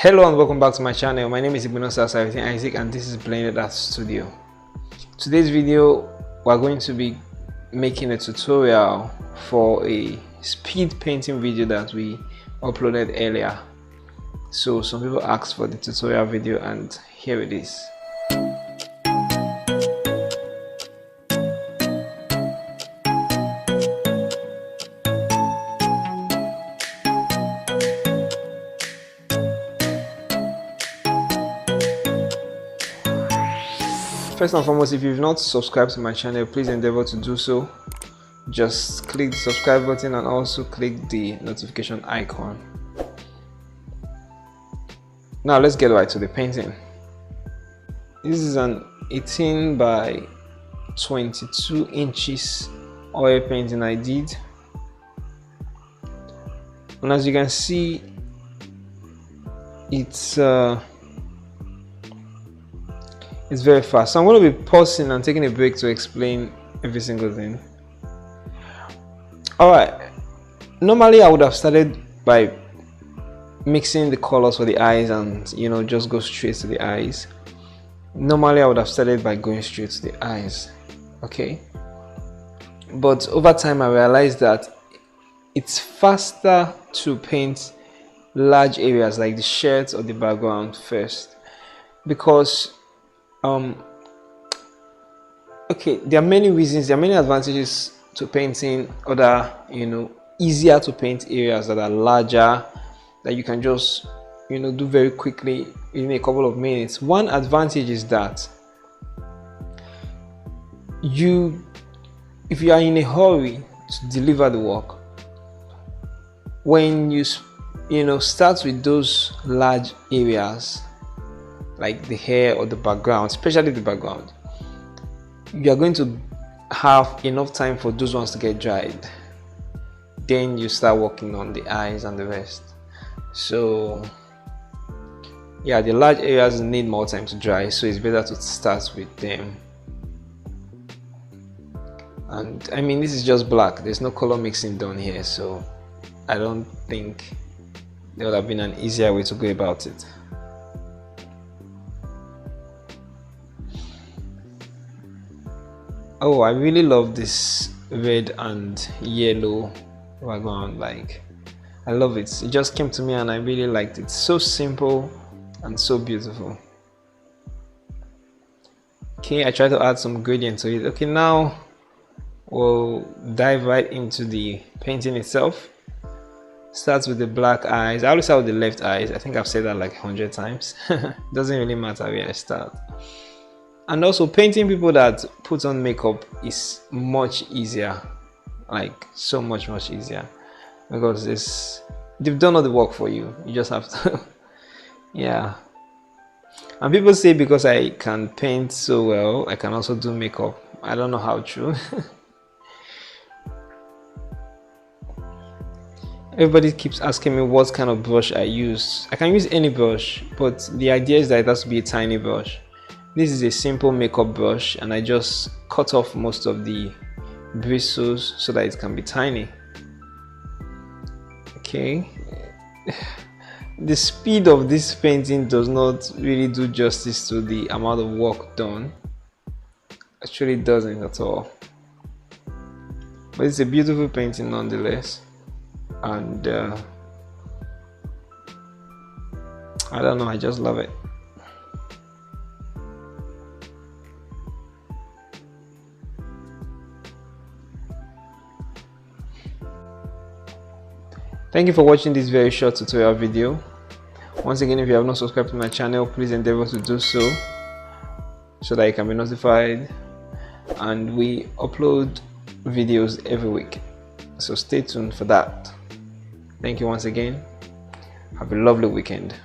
Hello and welcome back to my channel. My name is Isaac and this is Blended Art Studio. Today's video we're going to be making a tutorial for a speed painting video that we uploaded earlier. So some people asked for the tutorial video and here it is. First and foremost, if you've not subscribed to my channel, please endeavor to do so. Just click the subscribe button and also click the notification icon. Now let's get right to the painting. This is an 18 by 22 inches oil painting I did, and as you can see, it's very fast. So I'm going to be pausing and taking a break to explain every single thing. Alright, normally I would have started by mixing the colors for the eyes and just go straight to the eyes. Normally I would have started by going straight to the eyes, okay? But over time I realized that it's faster to paint large areas like the shirt or the background first, because okay, there are many reasons, there are many advantages to painting other easier to paint areas that are larger, that you can just do very quickly in a couple of minutes. One advantage is that if you are in a hurry to deliver the work, when you start with those large areas like the hair or the background, especially the background, you are going to have enough time for those ones to get dried. Then you start working on the eyes and the rest. So yeah, the large areas need more time to dry, so it's better to start with them. And I mean, this is just black, there's no color mixing done here, so I don't think there would have been an easier way to go about it. Oh, I really love this red and yellow background. Like, I love it. It just came to me and I really liked it. So simple and so beautiful. Okay, I try to add some gradient to it. Okay, now we'll dive right into the painting itself. Starts with the black eyes. I always start with the left eyes. I think I've said that like 100 times. Doesn't really matter where I start. And also, painting people that put on makeup is much easier, like so much easier, because they've done all the work for you. You just have to yeah. And people say because I can paint so well, I can also do makeup. I don't know how true. Everybody keeps asking me what kind of brush I use. I can use any brush, but the idea is that it has to be a tiny brush. This is a simple makeup brush and I just cut off most of the bristles so that it can be tiny. Okay. The speed of this painting does not really do justice to the amount of work done. Actually, it doesn't at all. But it's a beautiful painting nonetheless. And I don't know, I just love it. Thank you for watching this very short tutorial video. Once again, if you have not subscribed to my channel, please endeavor to do so that you can be notified. And we upload videos every week, so stay tuned for that. Thank you once again. Have a lovely weekend.